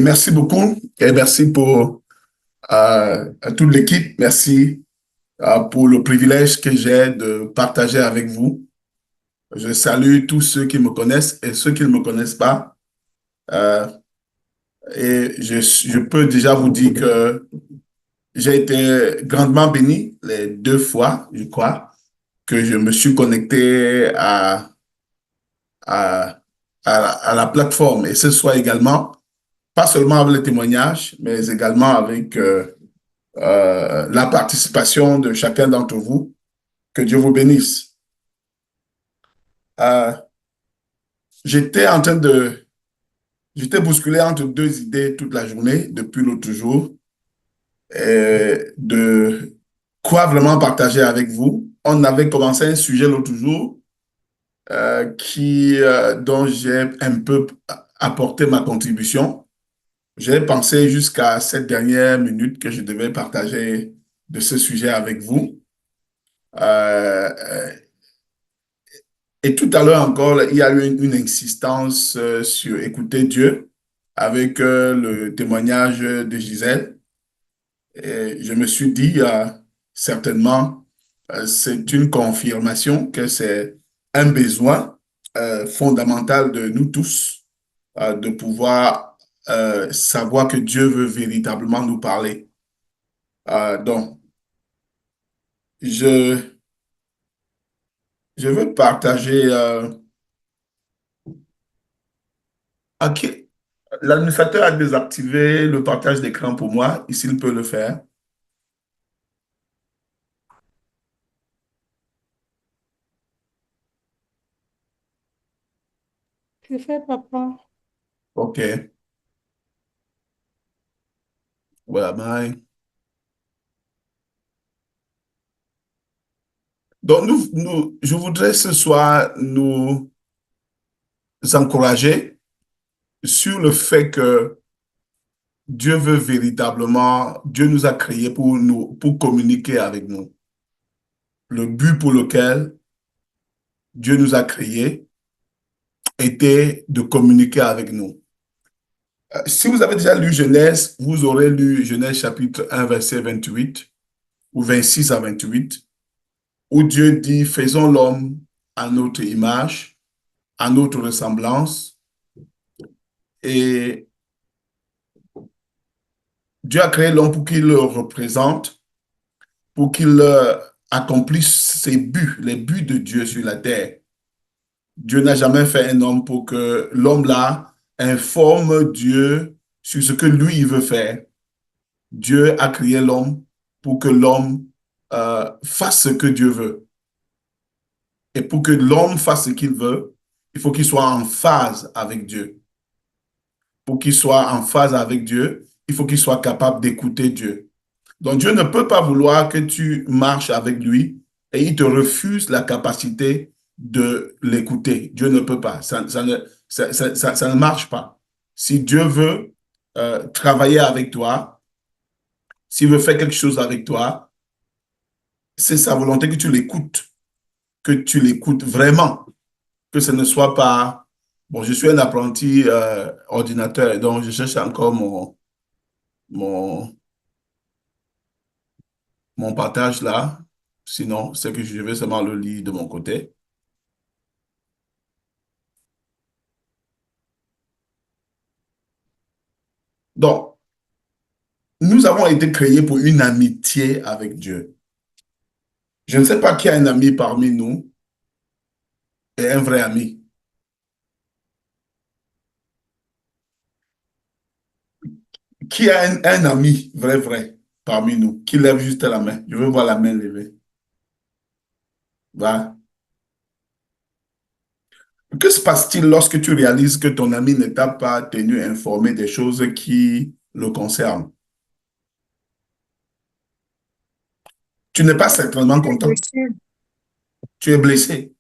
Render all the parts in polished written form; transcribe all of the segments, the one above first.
Merci beaucoup et merci à toute l'équipe. Merci pour le privilège que j'ai de partager avec vous. Je salue tous ceux qui me connaissent et ceux qui ne me connaissent pas. Euh, je peux déjà vous dire que j'ai été grandement béni les deux fois, je crois, que je me suis connecté à, à la plateforme. Et ce soit également, pas seulement avec les témoignages, mais également avec la participation de chacun d'entre vous. Que Dieu vous bénisse. Euh, j'étais en train de, j'étais bousculé entre deux idées toute la journée depuis l'autre jour, de quoi vraiment partager avec vous. On avait commencé un sujet l'autre jour dont j'ai un peu apporté ma contribution. J'ai pensé jusqu'à cette dernière minute que je devais partager de ce sujet avec vous. Euh, Et tout à l'heure encore, il y a eu une insistance sur écouter Dieu avec le témoignage de Gisèle. Et je me suis dit, certainement, c'est une confirmation que c'est un besoin fondamental de nous tous de pouvoir savoir que Dieu veut véritablement nous parler. Donc, je, je veux partager à qui, l'administrateur a désactivé le partage d'écran pour moi. Ici, il peut le faire. C'est fait, papa. OK. Voilà, bye. Donc, je voudrais ce soir nous encourager sur le fait que Dieu veut véritablement, Dieu nous a créés pour communiquer avec nous. Le but pour lequel Dieu nous a créés était de communiquer avec nous. Si vous avez déjà lu Genèse, vous aurez lu Genèse chapitre 1, verset 28 ou 26 à 28, où Dieu dit, faisons l'homme à notre image, à notre ressemblance. Et Dieu a créé l'homme pour qu'il le représente, pour qu'il accomplisse ses buts, les buts de Dieu sur la terre. Dieu n'a jamais fait un homme pour que l'homme là informe Dieu sur ce que lui il veut faire. Dieu a créé l'homme pour que l'homme fasse ce que Dieu veut. Et pour que l'homme fasse ce qu'il veut, il faut qu'il soit en phase avec Dieu. Pour qu'il soit en phase avec Dieu, il faut qu'il soit capable d'écouter Dieu. Donc Dieu ne peut pas vouloir que tu marches avec lui et il te refuse la capacité de l'écouter. Dieu ne peut pas. Ça ne marche pas. Si Dieu veut travailler avec toi, s'il veut faire quelque chose avec toi, c'est sa volonté que tu l'écoutes vraiment, que ce ne soit pas... Bon, je suis un apprenti ordinateur, donc je cherche encore mon, mon partage là. Sinon, c'est que je vais seulement le lire de mon côté. Donc, nous avons été créés pour une amitié avec Dieu. Je ne sais pas qui a un ami parmi nous et un vrai ami. Qui a un ami vrai parmi nous? Qui lève juste la main. Je veux voir la main levée. Voilà. Que se passe-t-il lorsque tu réalises que ton ami ne t'a pas tenu informé des choses qui le concernent? Tu n'es pas certainement C'est content. blessé. Tu es blessé.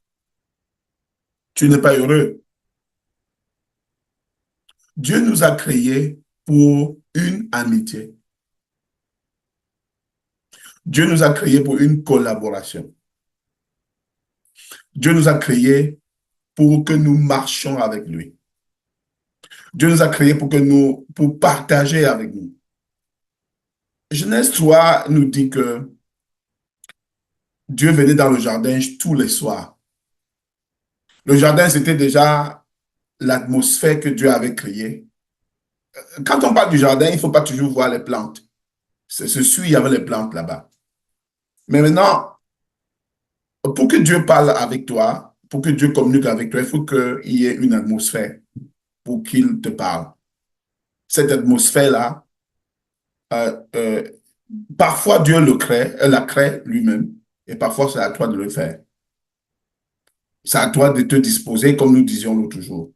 Tu n'es pas heureux. Dieu nous a créés pour une amitié. Dieu nous a créés pour une collaboration. Dieu nous a créés pour que nous marchions avec lui. Dieu nous a créés pour partager avec nous. Genèse 3 nous dit que Dieu venait dans le jardin tous les soirs. Le jardin, c'était déjà l'atmosphère que Dieu avait créée. Quand on parle du jardin, il ne faut pas toujours voir les plantes. C'est sûr, il y avait les plantes là-bas. Mais maintenant, pour que Dieu parle avec toi, pour que Dieu communique avec toi, il faut qu'il y ait une atmosphère pour qu'il te parle. Cette atmosphère-là, euh, euh, parfois Dieu la crée lui-même, et parfois c'est à toi de le faire. C'est à toi de te disposer, comme nous disions l'autre jour.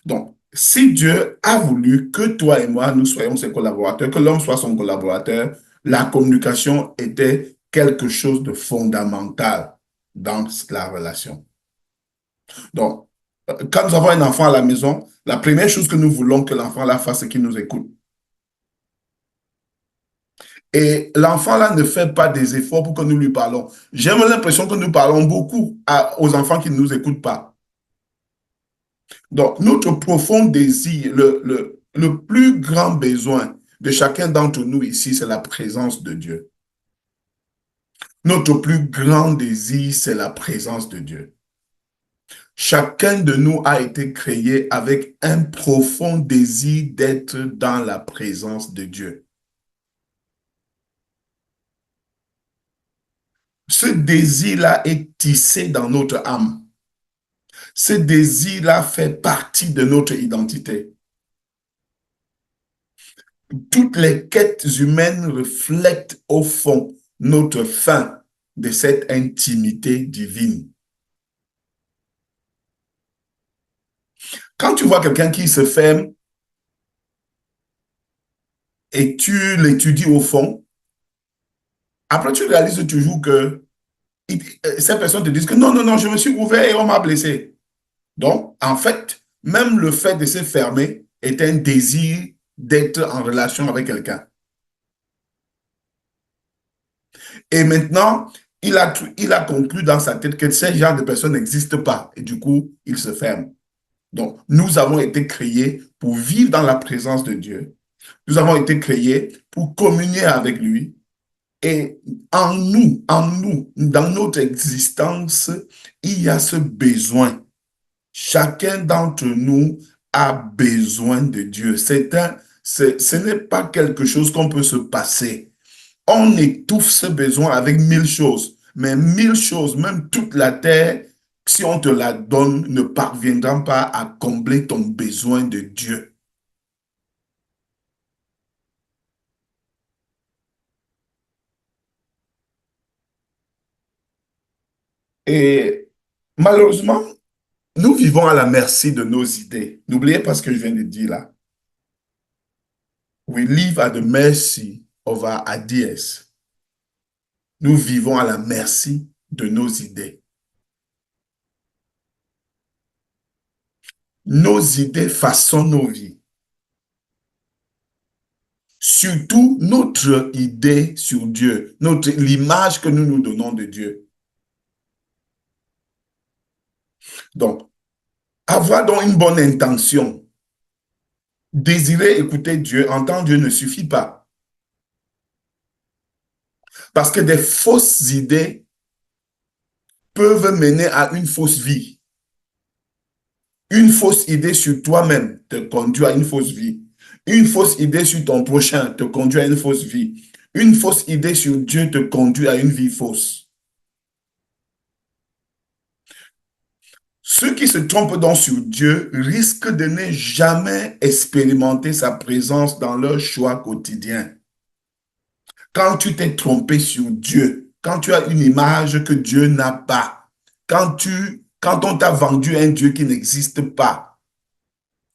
Donc, si Dieu a voulu que toi et moi, nous soyons ses collaborateurs, que l'homme soit son collaborateur, la communication était quelque chose de fondamental dans la relation. Donc, quand nous avons un enfant à la maison, la première chose que nous voulons que l'enfant la fasse, c'est qu'il nous écoute. Et l'enfant là ne fait pas des efforts pour que nous lui parlons. J'ai l'impression que nous parlons beaucoup aux enfants qui ne nous écoutent pas. Donc, notre profond désir, le plus grand besoin de chacun d'entre nous ici, c'est la présence de Dieu. Notre plus grand désir, c'est la présence de Dieu. Chacun de nous a été créé avec un profond désir d'être dans la présence de Dieu. Ce désir-là est tissé dans notre âme. Ce désir-là fait partie de notre identité. Toutes les quêtes humaines reflètent au fond notre fin de cette intimité divine. Quand tu vois quelqu'un qui se ferme et tu l'étudies au fond, après tu réalises toujours que ces personnes te disent que non, non, non, je me suis ouvert et on m'a blessé. Donc, en fait, même le fait de se fermer est un désir d'être en relation avec quelqu'un. Et maintenant, il a conclu dans sa tête que ce genre de personnes n'existent pas. Et du coup, il se ferme. Donc, nous avons été créés pour vivre dans la présence de Dieu. Nous avons été créés pour communier avec lui. Et en nous, dans notre existence, il y a ce besoin. Chacun d'entre nous a besoin de Dieu. Ce n'est pas quelque chose qu'on peut se passer. On étouffe ce besoin avec mille choses. Mais mille choses, même toute la terre, si on te la donne, ne parviendra pas à combler ton besoin de Dieu. Et malheureusement, nous vivons à la merci de nos idées. N'oubliez pas ce que je viens de dire là. We live at the mercy of our ideas. Nous vivons à la merci de nos idées. Nos idées façonnent nos vies. Surtout notre idée sur Dieu, l'image que nous nous donnons de Dieu. Donc, avoir donc une bonne intention, désirer écouter Dieu, entendre Dieu ne suffit pas. Parce que des fausses idées peuvent mener à une fausse vie. Une fausse idée sur toi-même te conduit à une fausse vie. Une fausse idée sur ton prochain te conduit à une fausse vie. Une fausse idée sur Dieu te conduit à une vie fausse. Ceux qui se trompent donc sur Dieu risquent de ne jamais expérimenter sa présence dans leur choix quotidien. Quand tu t'es trompé sur Dieu, quand tu as une image que Dieu n'a pas, quand on t'a vendu un Dieu qui n'existe pas,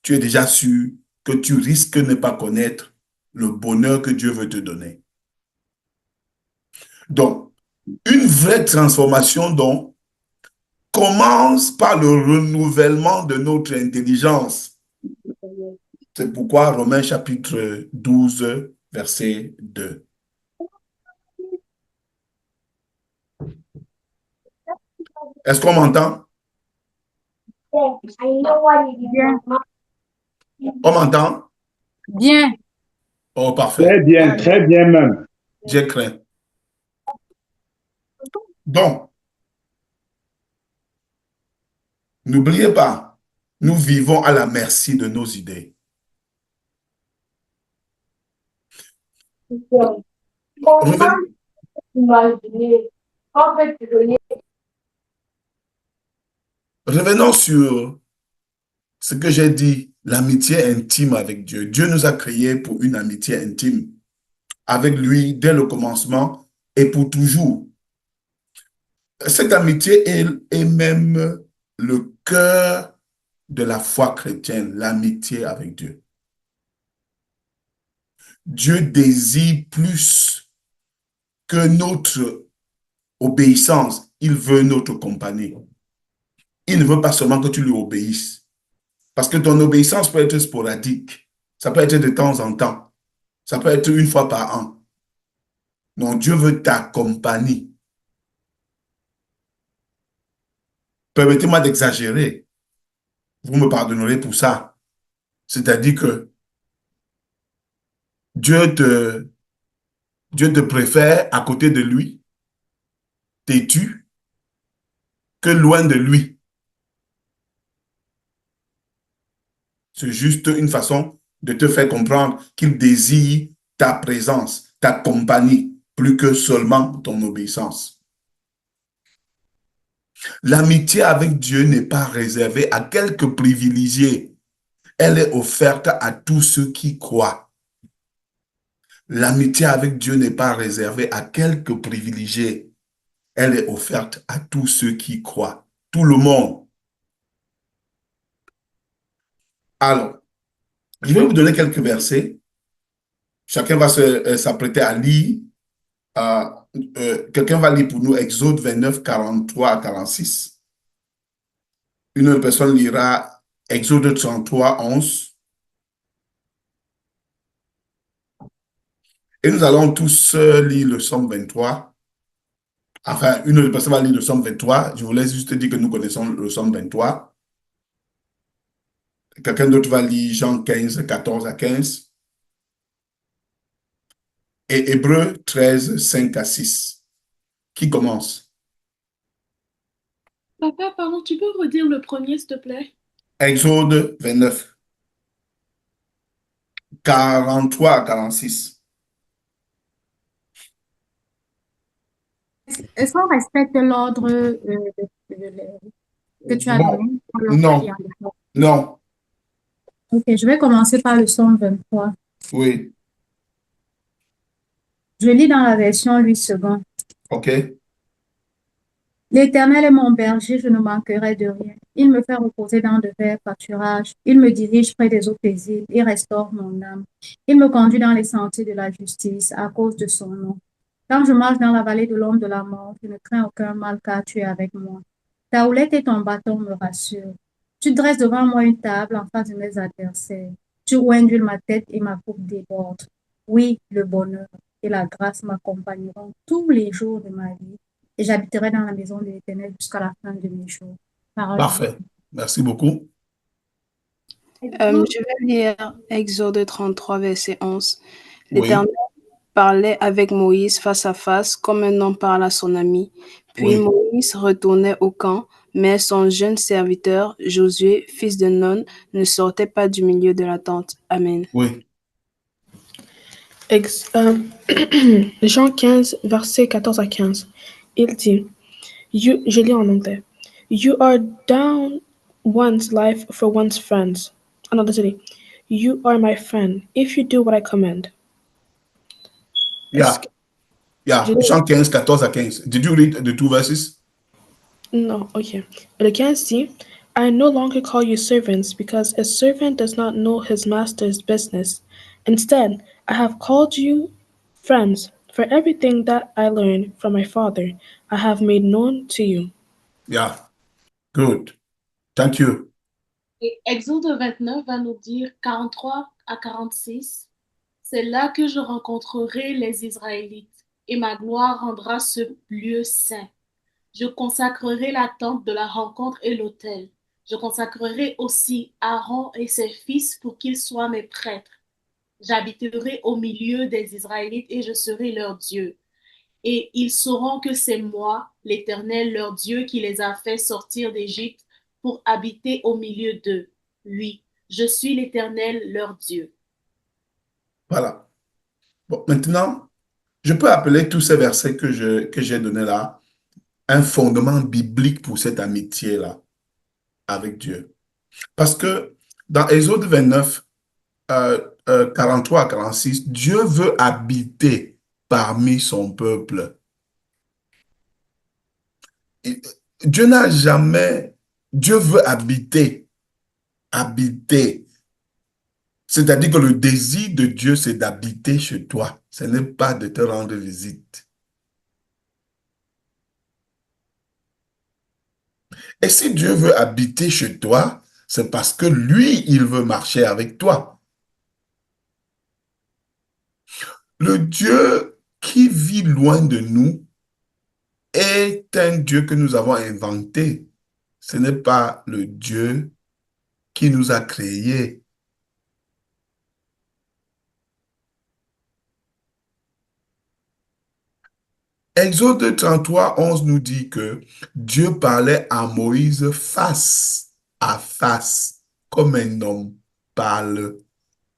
tu es déjà sûr que tu risques de ne pas connaître le bonheur que Dieu veut te donner. Donc, une vraie transformation, donc, commence par le renouvellement de notre intelligence. C'est pourquoi Romains chapitre 12, verset 2. Est-ce qu'on m'entend? Bien. On m'entend? Bien. Oh, parfait. Très bien même. J'ai craint. Donc, n'oubliez pas, nous vivons à la merci de nos idées. Reven- Revenons sur ce que j'ai dit, l'amitié intime avec Dieu. Dieu nous a créés pour une amitié intime avec lui dès le commencement et pour toujours. Cette amitié est même le cœur de la foi chrétienne, l'amitié avec Dieu. Dieu désire plus que notre obéissance, il veut notre compagnie. Il ne veut pas seulement que tu lui obéisses. Parce que ton obéissance peut être sporadique. Ça peut être de temps en temps. Ça peut être une fois par an. Non, Dieu veut ta compagnie. Permettez-moi d'exagérer. Vous me pardonnerez pour ça. C'est-à-dire que Dieu te, Dieu te préfère à côté de lui, têtu, que loin de lui. C'est juste une façon de te faire comprendre qu'il désire ta présence, ta compagnie, plus que seulement ton obéissance. L'amitié avec Dieu n'est pas réservée à quelques privilégiés. Elle est offerte à tous ceux qui croient. L'amitié avec Dieu n'est pas réservée à quelques privilégiés. Elle est offerte à tous ceux qui croient. Tout le monde. Alors, je vais vous donner quelques versets. Chacun va s'apprêter à lire. Euh, Quelqu'un va lire pour nous Exode 29, 43 à 46. Une autre personne lira Exode 33, 11. Et nous allons tous lire le Somme 23. Enfin, une autre personne va lire le Somme 23. Je vous laisse juste dire que nous connaissons le Somme 23. Quelqu'un d'autre va lire Jean 15, 14 à 15. Et Hébreux 13, 5 à 6. Qui commence? Papa, pardon, tu peux redire le premier, s'il te plaît? Exode 29, 43 à 46. Est-ce qu'on respecte l'ordre que tu as Bon, donné pour l'ordre qui est non, en dehors? non, Ok, je vais commencer par le Somme 23. oui, Je lis dans la version 8 secondes. ok, L'Éternel est mon berger, je ne manquerai de rien. Il me fait reposer dans de verts pâturages. Il me dirige près des eaux paisibles. Il restaure mon âme. Il me conduit dans les sentiers de la justice à cause de son nom. Quand je marche dans la vallée de l'ombre de la mort, je ne crains aucun mal car tu es avec moi. Ta houlette et ton bâton me rassurent. Tu dresses devant moi une table en face de mes adversaires. Tu oindules ma tête et ma coupe déborde. Oui, le bonheur et la grâce m'accompagneront tous les jours de ma vie et j'habiterai dans la maison de l'Éternel jusqu'à la fin de mes jours. Parole de parfait. Merci beaucoup. Je vais lire Exode 33, verset 11. Oui, L'Éternel parlait avec Moïse face à face, comme un homme parle à son ami. Puis oui, Moïse retournait au camp, mais son jeune serviteur, Josué, fils de Nun, ne sortait pas du milieu de la tente. Amen. oui. Ex- euh, Jean 15, versets 14 à 15. Il dit, je lis en anglais. You are down one's life for one's friends. Ah non, désolé. You are my friend if you do what I command. Est-ce Yeah, que yeah. je Jean 15, 14 à 15. Did you read the two verses? Non, ok. Le 15 dit, I no longer call you servants because a servant does not know his master's business. Instead, I have called you friends, for everything that I learned from my father, I have made known to you. Yeah, good. Thank you. Et Exode 29 va nous dire 43 à 46. C'est là que je rencontrerai les Israélites et ma gloire rendra ce lieu saint. Je consacrerai la tente de la rencontre et l'autel. Je consacrerai aussi Aaron et ses fils pour qu'ils soient mes prêtres. J'habiterai au milieu des Israélites et je serai leur Dieu. Et ils sauront que c'est moi, l'Éternel, leur Dieu, qui les a fait sortir d'Égypte pour habiter au milieu d'eux. Oui, je suis l'Éternel, leur Dieu. Voilà. Bon, maintenant, je peux appeler tous ces versets que j'ai donnés là un fondement biblique pour cette amitié-là avec Dieu. Parce que dans Exode 29, 43 à 46, Dieu veut habiter parmi son peuple. Et Dieu n'a jamais, Dieu veut habiter, habiter. C'est-à-dire que le désir de Dieu, c'est d'habiter chez toi. Ce n'est pas de te rendre visite. Et si Dieu veut habiter chez toi, c'est parce que lui, il veut marcher avec toi. Le Dieu qui vit loin de nous est un Dieu que nous avons inventé. Ce n'est pas le Dieu qui nous a créés. Exode 33, 11 nous dit que Dieu parlait à Moïse face à face, comme un homme parle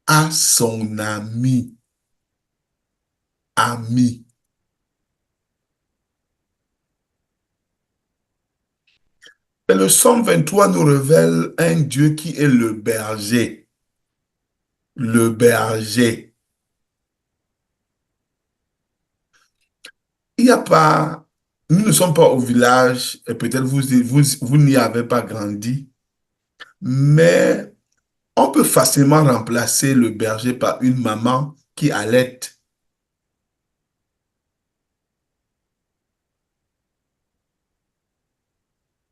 à son ami. Ami. Et le Psaume 23 nous révèle un Dieu qui est le berger. Le berger. Il n'y a pas, nous ne sommes pas au village, et peut-être vous n'y avez pas grandi, mais on peut facilement remplacer le berger par une maman qui allait.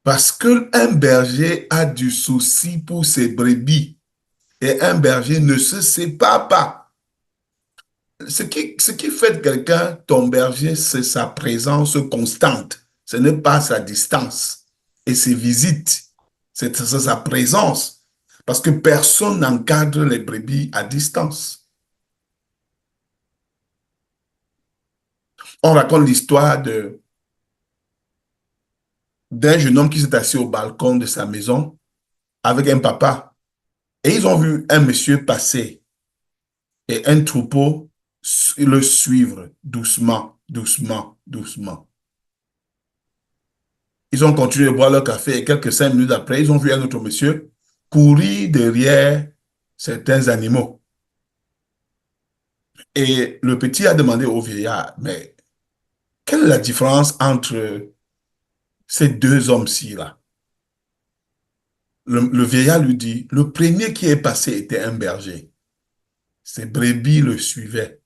Parce qu'un berger a du souci pour ses brebis et un berger ne se sépare pas. Ce qui fait de quelqu'un ton berger, c'est sa présence constante. Ce n'est pas sa distance et ses visites. C'est sa présence. Parce que personne n'encadre les brebis à distance. On raconte l'histoire d'un jeune homme qui s'est assis au balcon de sa maison avec un papa. Et ils ont vu un monsieur passer et un troupeau le suivre doucement, doucement, doucement. Ils ont continué de boire leur café et quelques 5 minutes après, ils ont vu un autre monsieur courir derrière certains animaux. Et le petit a demandé au vieillard, mais quelle est la différence entre ces deux hommes-ci là? Le vieillard lui dit, le premier qui est passé était un berger. Ses brebis le suivaient.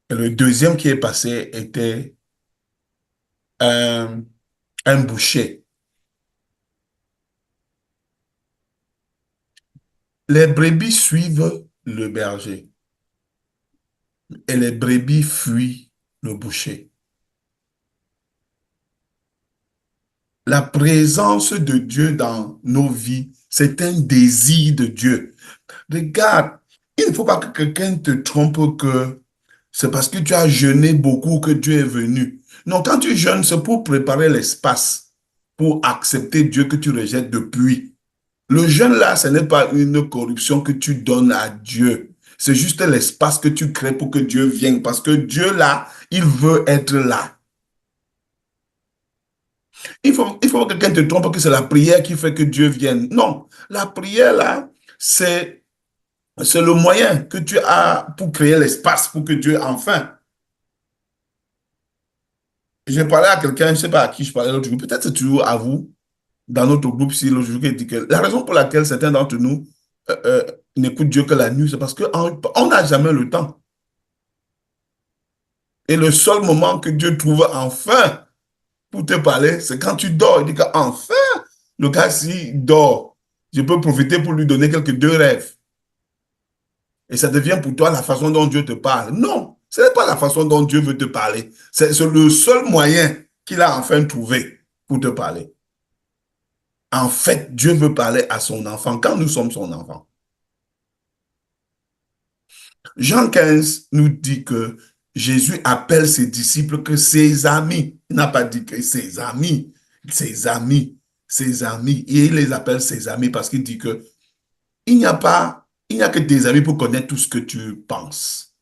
Et le deuxième qui est passé était un, un boucher. Les brebis suivent le berger et les brebis fuient le boucher. La présence de Dieu dans nos vies, c'est un désir de Dieu. Regarde, il ne faut pas que quelqu'un te trompe que c'est parce que tu as jeûné beaucoup que Dieu est venu. Non, quand tu jeûnes, c'est pour préparer l'espace, pour accepter Dieu que tu rejettes depuis. Le jeûne là, ce n'est pas une corruption que tu donnes à Dieu. C'est juste l'espace que tu crées pour que Dieu vienne. Parce que Dieu là, il veut être là. Il faut que quelqu'un te trompe que c'est la prière qui fait que Dieu vienne. Non, la prière là, c'est le moyen que tu as pour créer l'espace pour que Dieu enfin. Je parlais à quelqu'un, je ne sais pas à qui je parlais l'autre jour, peut-être c'est toujours à vous, dans notre groupe, si l'autre jour, qui dit que la raison pour laquelle certains d'entre nous n'écoutent Dieu que la nuit, c'est parce qu'on n'a jamais le temps. Et le seul moment que Dieu trouve enfin pour te parler, c'est quand tu dors. Il dit qu'enfin, le gars, s'il dort, je peux profiter pour lui donner quelques deux rêves. Et ça devient pour toi la façon dont Dieu te parle. Non, ce n'est pas la façon dont Dieu veut te parler. C'est le seul moyen qu'il a enfin trouvé pour te parler. En fait, Dieu veut parler à son enfant quand nous sommes son enfant. Jean 15 nous dit que Jésus appelle ses disciples que ses amis. Il n'a pas dit que ses amis, ses amis, ses amis. Et il les appelle ses amis parce qu'il dit que il n'y a que tes amis pour connaître tout ce que tu penses.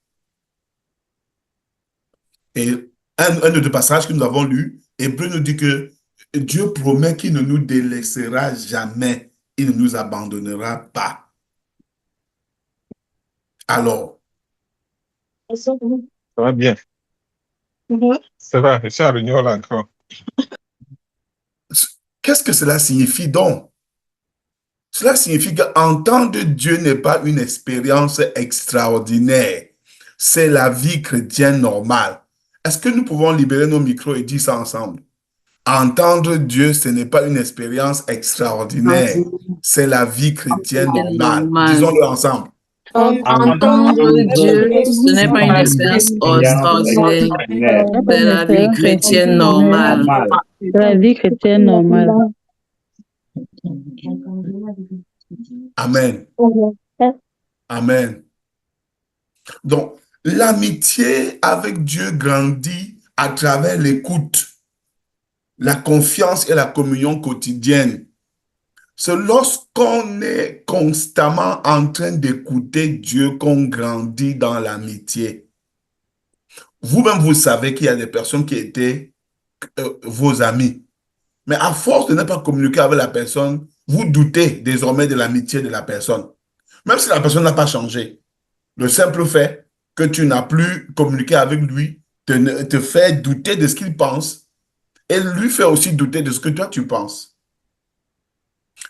Et un de passages que nous avons lu, Hébreu nous dit que Dieu promet qu'il ne nous délaissera jamais, il ne nous abandonnera pas. Alors, Ça va bien. Ça va, je suis à Réunion là encore. qu'est-ce que cela signifie donc? Cela signifie qu'entendre Dieu n'est pas une expérience extraordinaire. C'est la vie chrétienne normale. Est-ce que nous pouvons libérer nos micros et dire ça ensemble? Entendre Dieu, ce n'est pas une expérience extraordinaire. C'est la vie chrétienne normale. Disons-le ensemble. Entendre Dieu, ce n'est pas une expérience extraordinaire, c'est la vie chrétienne normale. La vie chrétienne normale. Amen. Amen. Donc, l'amitié avec Dieu grandit à travers l'écoute, la confiance et la communion quotidienne. C'est lorsqu'on est constamment en train d'écouter Dieu qu'on grandit dans l'amitié. Vous-même, vous savez qu'il y a des personnes qui étaient vos amis. Mais à force de ne pas communiquer avec la personne, vous doutez désormais de l'amitié de la personne. Même si la personne n'a pas changé. Le simple fait que tu n'as plus communiqué avec lui te fait douter de ce qu'il pense et lui fait aussi douter de ce que toi tu penses.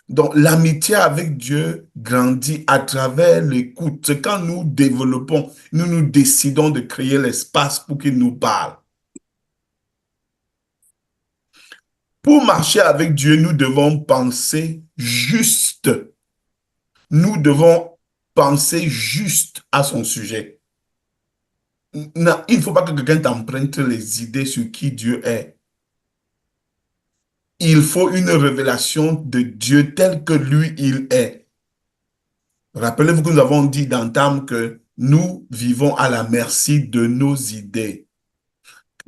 Donc, l'amitié avec Dieu grandit à travers l'écoute. C'est quand nous développons, nous décidons de créer l'espace pour qu'il nous parle. Pour marcher avec Dieu, nous devons penser juste. Nous devons penser juste à son sujet. Non, il ne faut pas que quelqu'un t'emprunte les idées sur qui Dieu est. Il faut une révélation de Dieu tel que lui, il est. Rappelez-vous que nous avons dit d'entame que nous vivons à la merci de nos idées.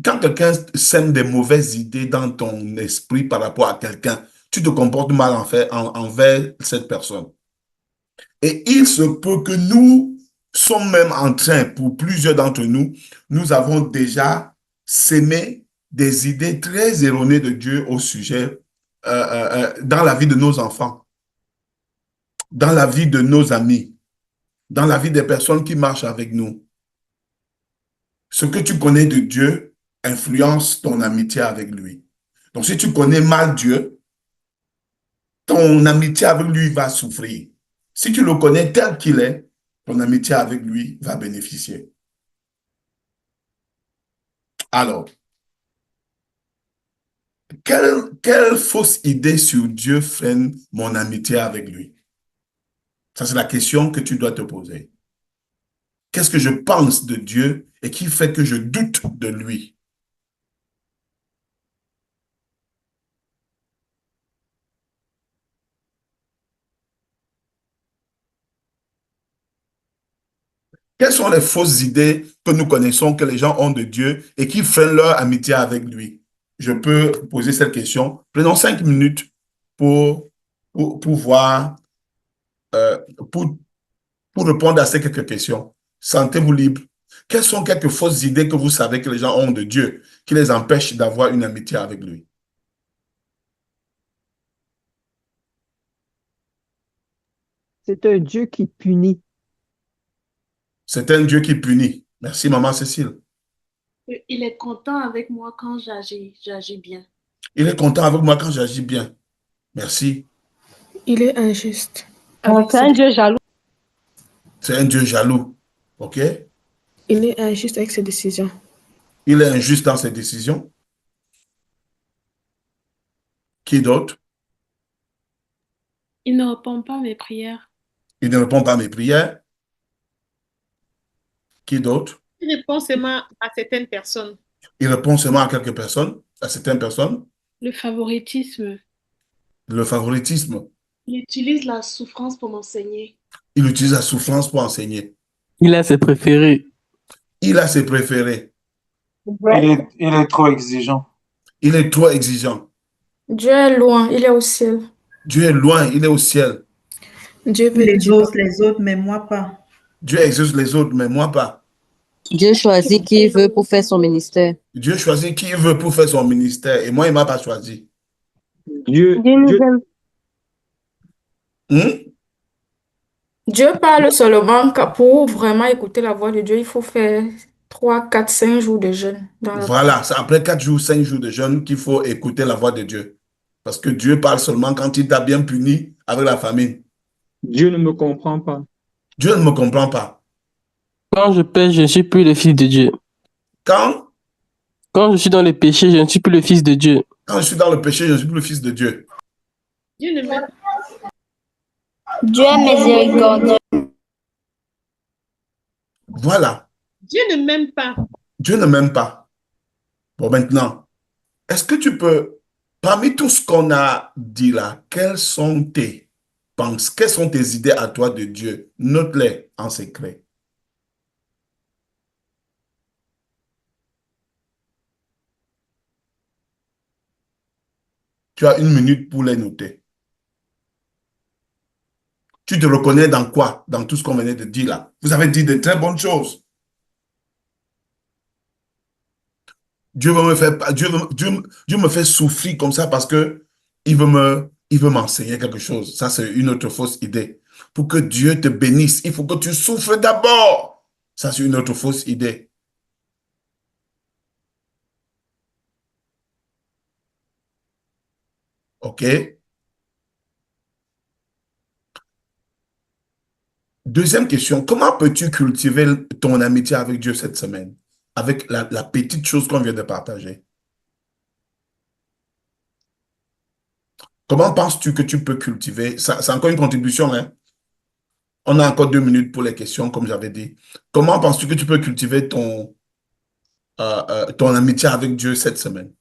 Quand quelqu'un sème des mauvaises idées dans ton esprit par rapport à quelqu'un, tu te comportes mal envers cette personne. Et il se peut que nous sommes même en train, pour plusieurs d'entre nous, nous avons déjà sémé des idées très erronées de Dieu au sujet dans la vie de nos enfants, dans la vie de nos amis, dans la vie des personnes qui marchent avec nous. Ce que tu connais de Dieu influence ton amitié avec lui. Donc, si tu connais mal Dieu, ton amitié avec lui va souffrir. Si tu le connais tel qu'il est, ton amitié avec lui va bénéficier. Alors, quelle fausse idée sur Dieu freine mon amitié avec lui? Ça, c'est la question que tu dois te poser. Qu'est-ce que je pense de Dieu et qui fait que je doute de lui? Quelles sont les fausses idées que nous connaissons, que les gens ont de Dieu et qui freinent leur amitié avec lui? Je peux poser cette question. Prenons 5 minutes pour voir, pour répondre à ces quelques questions. Sentez-vous libre. Quelles sont quelques fausses idées que vous savez que les gens ont de Dieu qui les empêchent d'avoir une amitié avec lui? C'est un Dieu qui punit. C'est un Dieu qui punit. Merci, maman Cécile. Il est content avec moi quand j'agis bien. Il est content avec moi quand j'agis bien. Merci. Il est injuste. C'est un Dieu jaloux. C'est un Dieu jaloux. OK? Il est injuste avec ses décisions. Il est injuste dans ses décisions. Qui d'autre? Il ne répond pas à mes prières. Il ne répond pas à mes prières. Qui d'autre? Il répond seulement à certaines personnes. Il répond seulement à quelques personnes, à certaines personnes. Le favoritisme. Le favoritisme. Il utilise la souffrance pour m'enseigner. Il utilise la souffrance pour enseigner. Il a ses préférés. Il a ses préférés. Il est trop exigeant. Il est trop exigeant. Dieu est loin, il est au ciel. Dieu est loin, il est au ciel. Dieu Il exauce les autres, mais moi pas. Dieu exauce les autres, mais moi pas. Dieu choisit qui il veut pour faire son ministère. Dieu choisit qui il veut pour faire son ministère. Et moi, il ne m'a pas choisi. Dieu, Hmm? Dieu parle seulement pour vraiment écouter la voix de Dieu. Il faut faire 3, 4, 5 jours de jeûne dans la Voilà, c'est après 4 jours, 5 jours de jeûne qu'il faut écouter la voix de Dieu. Parce que Dieu parle seulement quand il t'a bien puni avec la famine. Dieu ne me comprend pas. Dieu ne me comprend pas. Quand je pêche, je ne suis plus le fils de Dieu. Quand je suis dans le péché, je ne suis plus le fils de Dieu. Quand je suis dans le péché, je ne suis plus le fils de Dieu. Dieu ne m'aime Dieu est miséricordieux. Voilà. Dieu ne m'aime pas. Dieu ne m'aime pas. Bon, maintenant, est-ce que tu peux, parmi tout ce qu'on a dit là, quelles sont tes idées à toi de Dieu? Note-les en secret. Tu as 1 minute pour les noter. Tu te reconnais dans quoi? Dans tout ce qu'on venait de dire là. Vous avez dit de très bonnes choses. Dieu me fait souffrir comme ça parce que il veut m'enseigner quelque chose. Ça, c'est une autre fausse idée. Pour que Dieu te bénisse, il faut que tu souffres d'abord. Ça, c'est une autre fausse idée. OK? Deuxième question, comment peux-tu cultiver ton amitié avec Dieu cette semaine? Avec la petite chose qu'on vient de partager. Comment penses-tu que tu peux cultiver? C'est encore une contribution, hein? On a encore 2 minutes pour les questions, comme j'avais dit. Comment penses-tu que tu peux cultiver ton amitié avec Dieu cette semaine?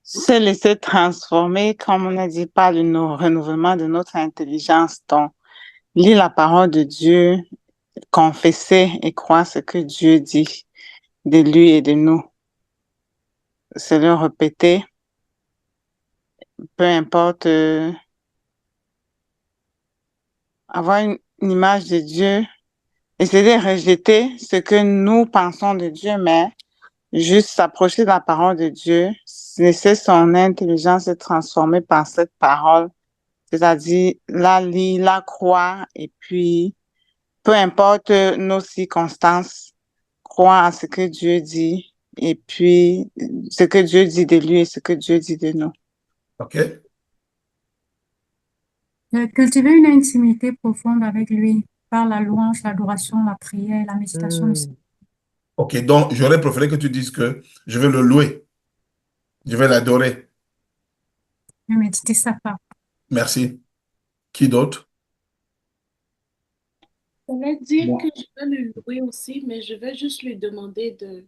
Se laisser transformer, comme on a dit, par le renouvellement de notre intelligence. Donc, lire la parole de Dieu, confesser et croire ce que Dieu dit de lui et de nous. Se le répéter, peu importe, avoir une image de Dieu, essayer de rejeter ce que nous pensons de Dieu, mais juste s'approcher de la parole de Dieu, laisser son intelligence être transformée par cette parole, c'est-à-dire la lire, la croire, et puis, peu importe nos circonstances, croire à ce que Dieu dit, et puis ce que Dieu dit de lui et ce que Dieu dit de nous. OK. Cultiver une intimité profonde avec lui par la louange, l'adoration, la prière, la méditation. OK, donc j'aurais préféré que tu dises que je vais le louer. Je vais l'adorer. Je vais méditer sa part. Merci. Qui d'autre? Ça veut dire Moi. que je vais le louer aussi, mais je vais juste lui demander de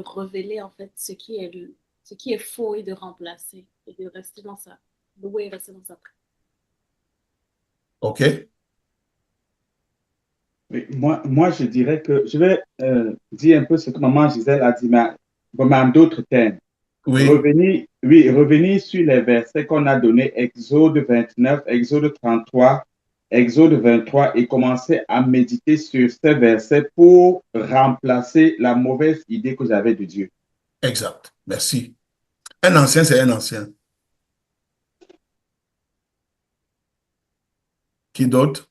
révéler en fait ce qui est faux et de remplacer et de rester dans sa louer et rester dans sa prière. OK. Oui, moi, je dirais que je vais dire un peu ce que maman Gisèle a dit, mais en d'autres termes. Oui. Revenir sur les versets qu'on a donnés, Exode 29, Exode 33, Exode 23, et commencer à méditer sur ces versets pour remplacer la mauvaise idée que j'avais de Dieu. Exact. Merci. Un ancien, c'est un ancien. Qui d'autre?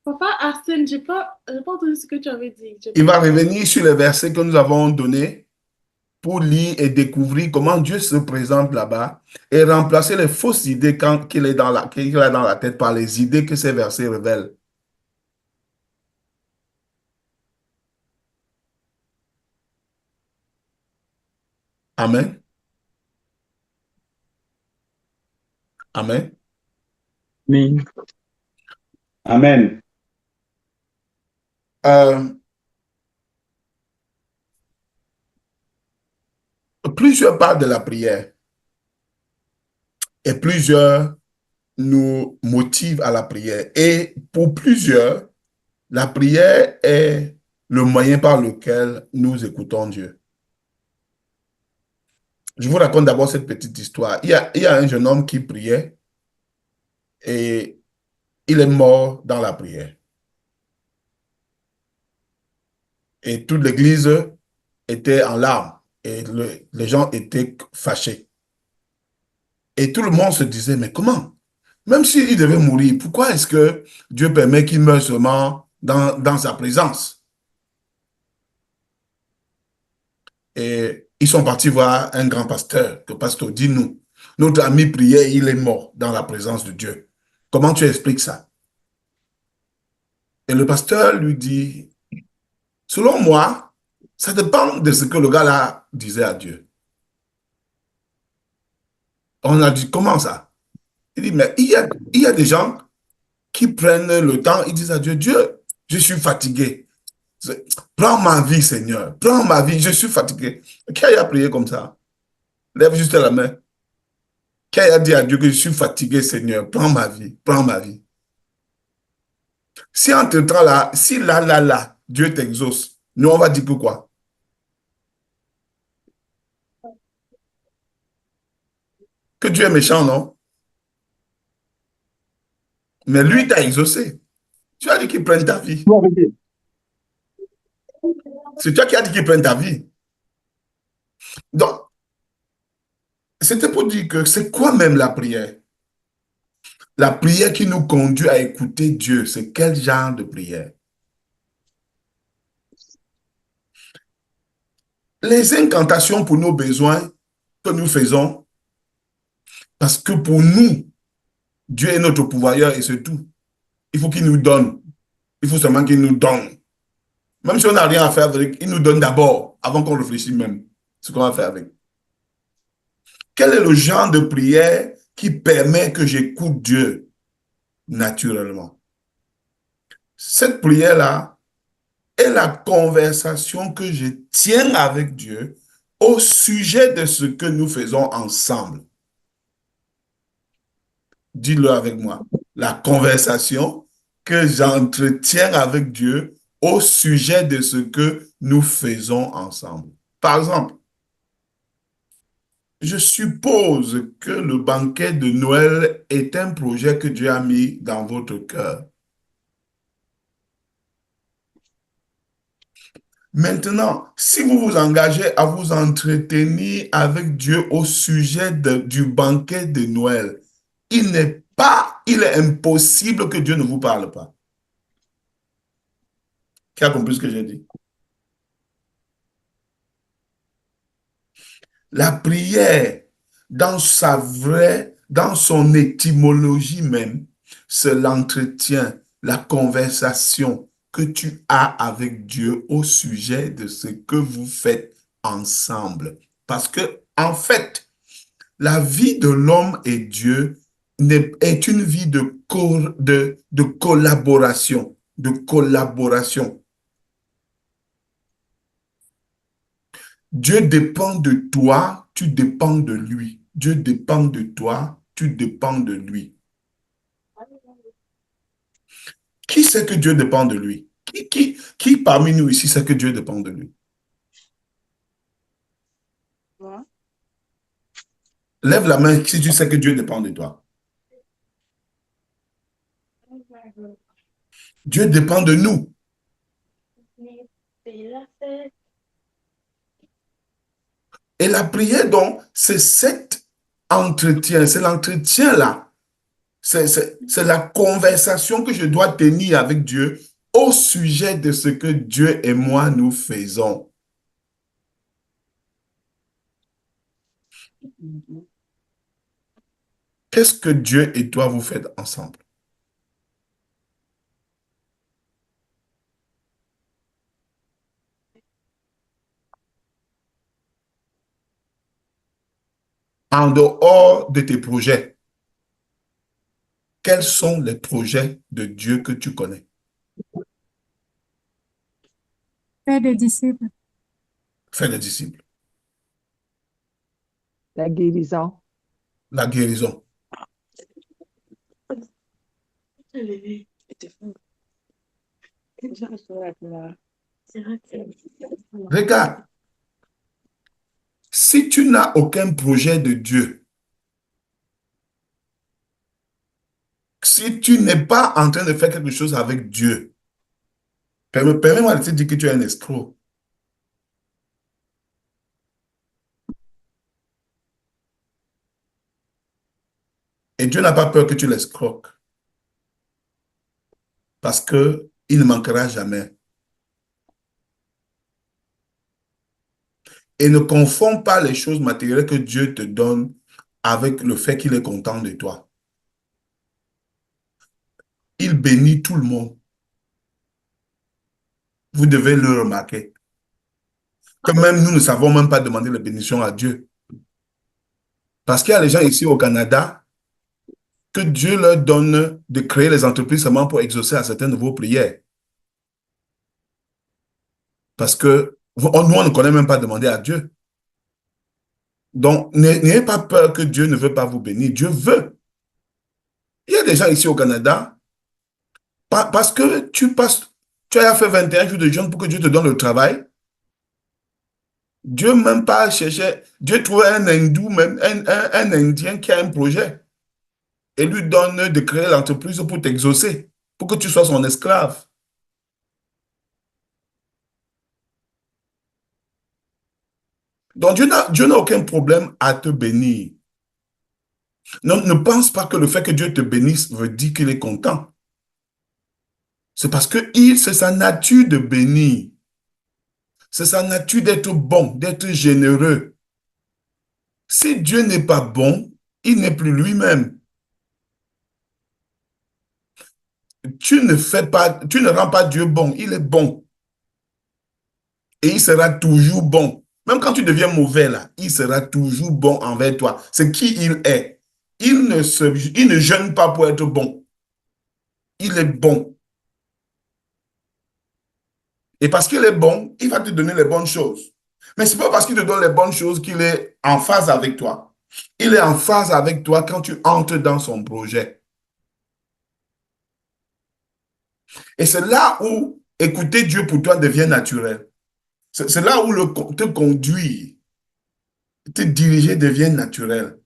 Papa Arsène, j'ai pas entendu ce que tu avais dit. Il va revenir sur les versets que nous avons donnés pour lire et découvrir comment Dieu se présente là-bas et remplacer les fausses idées qu'il a dans la tête par les idées que ces versets révèlent. Amen. Amen. Oui. Amen. Plusieurs parlent de la prière et plusieurs nous motivent à la prière. Et pour plusieurs, la prière est le moyen par lequel nous écoutons Dieu. Je vous raconte d'abord cette petite histoire. Il y a un jeune homme qui priait et il est mort dans la prière. Et toute l'église était en larmes et les gens étaient fâchés. Et tout le monde se disait, mais comment? Même s'il devait mourir, pourquoi est-ce que Dieu permet qu'il meure seulement dans sa présence? Et ils sont partis voir un grand pasteur, que pasteur, dis-nous, notre ami priait, il est mort dans la présence de Dieu. Comment tu expliques ça? Et le pasteur lui dit, selon moi, ça dépend de ce que le gars-là disait à Dieu. On a dit, comment ça? Il dit, mais il y a des gens qui prennent le temps, ils disent à Dieu, Dieu, je suis fatigué. Prends ma vie, Seigneur. Prends ma vie, je suis fatigué. Qui a prié comme ça? Lève juste la main. Qui a dit à Dieu que je suis fatigué, Seigneur? Prends ma vie, prends ma vie. Si entre-temps là, si là, Dieu t'exauce, nous on va dire que quoi? Que Dieu est méchant, non? Mais lui t'a exaucé. Tu as dit qu'il prenne ta vie. C'est toi qui as dit qu'il prenne ta vie. Donc, c'était pour dire que c'est quoi même la prière? La prière qui nous conduit à écouter Dieu, c'est quel genre de prière? Les incantations pour nos besoins que nous faisons, parce que pour nous, Dieu est notre pourvoyeur et c'est tout. Il faut qu'il nous donne. Il faut seulement qu'il nous donne. Même si on n'a rien à faire avec, il nous donne d'abord, avant qu'on réfléchisse même ce qu'on va faire avec. Quel est le genre de prière qui permet que j'écoute Dieu naturellement? Cette prière-là est la conversation que je tiens avec Dieu au sujet de ce que nous faisons ensemble. Dis-le avec moi. La conversation que j'entretiens avec Dieu au sujet de ce que nous faisons ensemble. Par exemple, je suppose que le banquet de Noël est un projet que Dieu a mis dans votre cœur. Maintenant, si vous vous engagez à vous entretenir avec Dieu au sujet du banquet de Noël, il est impossible que Dieu ne vous parle pas. Qui a compris ce que j'ai dit? La prière, dans son étymologie même, c'est l'entretien, la conversation que tu as avec Dieu au sujet de ce que vous faites ensemble. Parce que, en fait, la vie de l'homme et Dieu est une vie de collaboration, de collaboration. Dieu dépend de toi, tu dépends de lui. Dieu dépend de toi, tu dépends de lui. Qui sait que Dieu dépend de lui? Qui parmi nous ici sait que Dieu dépend de lui? Lève la main si tu sais que Dieu dépend de toi. Dieu dépend de nous. Et la prière, donc, c'est cet entretien, c'est l'entretien là. C'est la conversation que je dois tenir avec Dieu au sujet de ce que Dieu et moi nous faisons. Qu'est-ce que Dieu et toi vous faites ensemble? En dehors de tes projets, quels sont les projets de Dieu que tu connais? Faire des disciples. Faire des disciples. La guérison. La guérison. Regarde, si tu n'as aucun projet de Dieu, si tu n'es pas en train de faire quelque chose avec Dieu, permets-moi de te dire que tu es un escroc. Et Dieu n'a pas peur que tu l'escroques. Parce qu'il ne manquera jamais. Et ne confonds pas les choses matérielles que Dieu te donne avec le fait qu'il est content de toi. Il bénit tout le monde. Vous devez le remarquer. Que même nous ne savons même pas demander la bénédiction à Dieu. Parce qu'il y a des gens ici au Canada que Dieu leur donne de créer les entreprises seulement pour exaucer à certaines de vos prières. Parce que nous, on ne connaît même pas demander à Dieu. Donc, n'ayez pas peur que Dieu ne veut pas vous bénir. Dieu veut. Il y a des gens ici au Canada, parce que tu as fait 21 jours de jeûne pour que Dieu te donne le travail. Dieu même pas cherché. Dieu trouvait un hindou, même un indien qui a un projet et lui donne de créer l'entreprise pour t'exaucer, pour que tu sois son esclave. Donc Dieu n'a aucun problème à te bénir. Non, ne pense pas que le fait que Dieu te bénisse veut dire qu'il est content. C'est parce que c'est sa nature de bénir. C'est sa nature d'être bon, d'être généreux. Si Dieu n'est pas bon, il n'est plus lui-même. Tu ne rends pas Dieu bon, il est bon. Et il sera toujours bon. Même quand tu deviens mauvais, là, il sera toujours bon envers toi. C'est qui il est. Il ne jeûne pas pour être bon. Il est bon. Et parce qu'il est bon, il va te donner les bonnes choses. Mais ce n'est pas parce qu'il te donne les bonnes choses qu'il est en phase avec toi. Il est en phase avec toi quand tu entres dans son projet. Et c'est là où écouter Dieu pour toi devient naturel. C'est là où te conduire, te diriger devient naturel.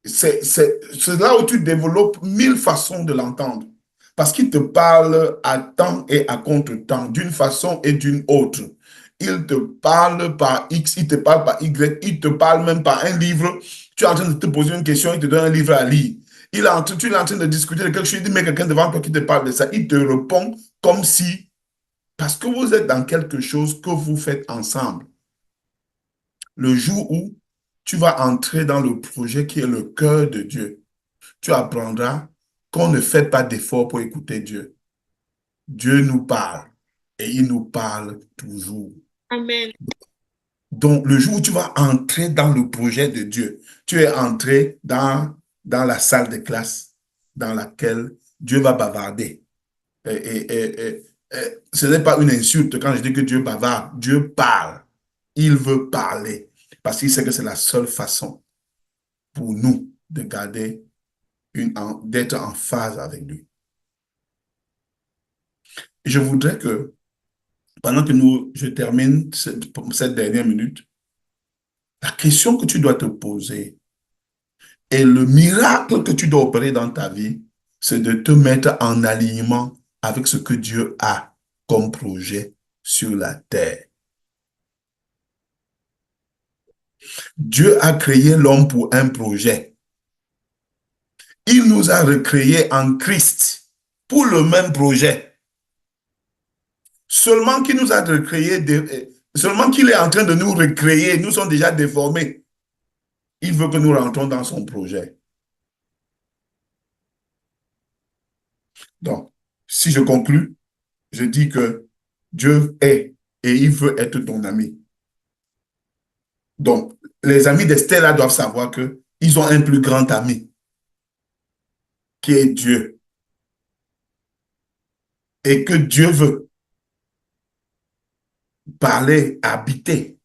C'est là où tu développes 1000 façons de l'entendre. Parce qu'il te parle à temps et à contre-temps, d'une façon et d'une autre. Il te parle par X, il te parle par Y, il te parle même par un livre. Tu es en train de te poser une question, il te donne un livre à lire. Tu es en train de discuter de quelque chose, il dit, mais quelqu'un devant toi qui te parle de ça. Il te répond comme si, parce que vous êtes dans quelque chose que vous faites ensemble. Le jour où tu vas entrer dans le projet qui est le cœur de Dieu, tu apprendras qu'on ne fait pas d'effort pour écouter Dieu. Dieu nous parle et il nous parle toujours. Amen. Donc, le jour où tu vas entrer dans le projet de Dieu, tu es entré dans la salle de classe dans laquelle Dieu va bavarder. Ce n'est pas une insulte quand je dis que Dieu bavarde. Dieu parle. Il veut parler parce qu'il sait que c'est la seule façon pour nous de garder d'être en phase avec lui. Je voudrais que, pendant que je termine cette dernière minute, la question que tu dois te poser et le miracle que tu dois opérer dans ta vie, c'est de te mettre en alignement avec ce que Dieu a comme projet sur la terre. Dieu a créé l'homme pour un projet. Il nous a recréés en Christ pour le même projet. Seulement qu'il nous a recréés, seulement qu'il est en train de nous recréer, nous sommes déjà déformés. Il veut que nous rentrons dans son projet. Donc, si je conclus, je dis que Dieu est et il veut être ton ami. Donc, les amis d'Esther là doivent savoir qu'ils ont un plus grand ami. qui est Dieu. Et que Dieu veut parler, habiter,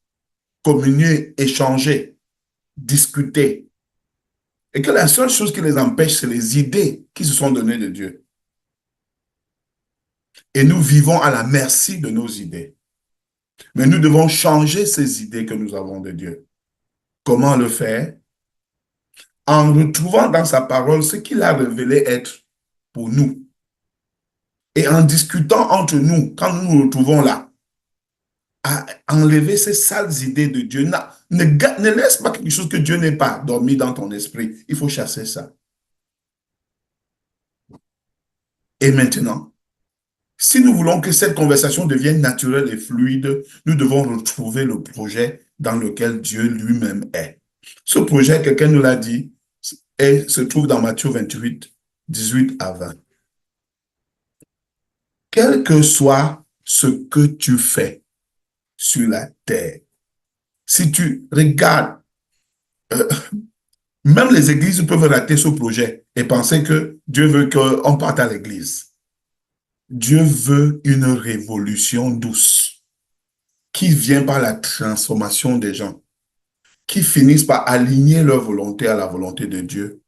communier, échanger, discuter. Et que la seule chose qui les empêche, c'est les idées qui se sont données de Dieu. Et nous vivons à la merci de nos idées. Mais nous devons changer ces idées que nous avons de Dieu. Comment le faire? En retrouvant dans sa parole ce qu'il a révélé être pour nous. Et en discutant entre nous, quand nous nous retrouvons là, à enlever ces sales idées de Dieu. Ne laisse pas quelque chose que Dieu n'ait pas dormi dans ton esprit. Il faut chasser ça. Et maintenant, si nous voulons que cette conversation devienne naturelle et fluide, nous devons retrouver le projet dans lequel Dieu lui-même est. Ce projet, quelqu'un nous l'a dit, se trouve dans Matthieu 28, 18 à 20. Quel que soit ce que tu fais sur la terre, si tu regardes, même les églises peuvent rater ce projet et penser que Dieu veut qu'on parte à l'église. Dieu veut une révolution douce qui vient par la transformation des gens, qui finissent par aligner leur volonté à la volonté de Dieu.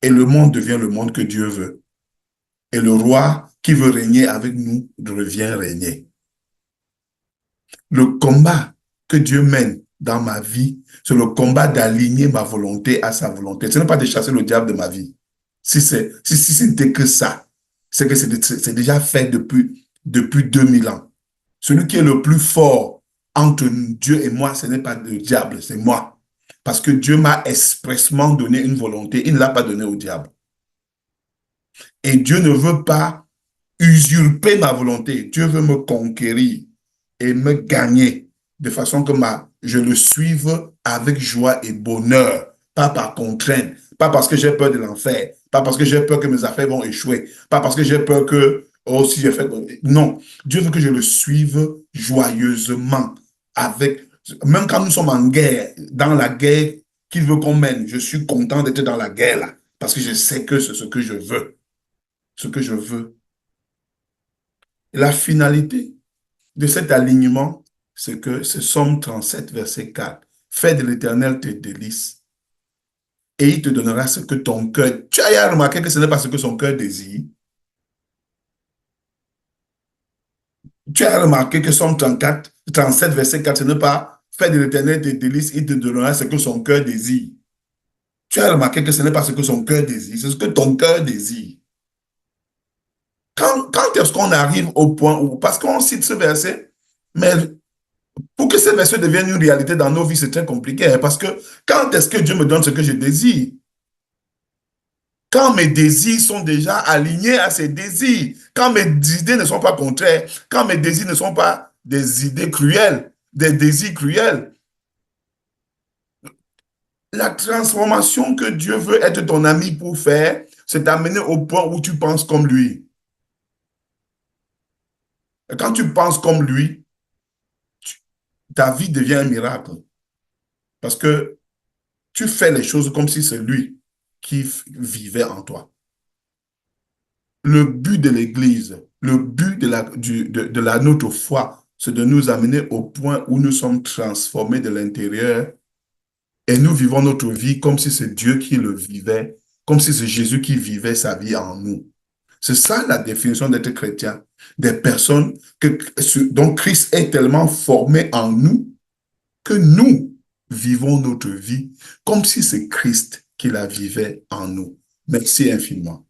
Et le monde devient le monde que Dieu veut. Et le roi qui veut régner avec nous revient régner. Le combat que Dieu mène dans ma vie, c'est le combat d'aligner ma volonté à sa volonté. Ce n'est pas de chasser le diable de ma vie. Si c'était que ça, c'est que c'est déjà fait depuis 2000 ans. Celui qui est le plus fort entre Dieu et moi, ce n'est pas le diable, c'est moi. Parce que Dieu m'a expressément donné une volonté, il ne l'a pas donnée au diable. Et Dieu ne veut pas usurper ma volonté. Dieu veut me conquérir et me gagner de façon que je le suive avec joie et bonheur, pas par contrainte, pas parce que j'ai peur de l'enfer, pas parce que j'ai peur que mes affaires vont échouer, pas parce que j'ai peur que, si j'ai fait... Non, Dieu veut que je le suive joyeusement, même quand nous sommes en guerre, dans la guerre qu'il veut qu'on mène, je suis content d'être dans la guerre là, parce que je sais que c'est ce que je veux. Ce que je veux. Et la finalité de cet alignement, c'est que c'est Somme 37, verset 4. Fais de l'Éternel tes délices et il te donnera ce que ton cœur... Tu as remarqué que ce n'est pas ce que son cœur désire. Tu as remarqué que Somme 37, verset 4, ce n'est pas fais de l'Éternel tes délices, il te donnera ce que son cœur désire. Tu as remarqué que ce n'est pas ce que son cœur désire, c'est ce que ton cœur désire. Quand est-ce qu'on arrive au point où, parce qu'on cite ce verset, mais pour que ce verset devienne une réalité dans nos vies, c'est très compliqué, hein, parce que quand est-ce que Dieu me donne ce que je désire? Quand mes désirs sont déjà alignés à ses désirs, quand mes idées ne sont pas contraires, quand mes désirs ne sont pas des idées cruelles, des désirs cruels. La transformation que Dieu veut être ton ami pour faire, c'est t'amener au point où tu penses comme lui. Et quand tu penses comme lui, ta vie devient un miracle. Parce que tu fais les choses comme si c'est lui qui vivait en toi. Le but de l'Église, le but de notre foi, c'est de nous amener au point où nous sommes transformés de l'intérieur et nous vivons notre vie comme si c'est Dieu qui le vivait, comme si c'est Jésus qui vivait sa vie en nous. C'est ça la définition d'être chrétien. Des personnes dont Christ est tellement formé en nous que nous vivons notre vie comme si c'est Christ qui la vivait en nous. Merci infiniment.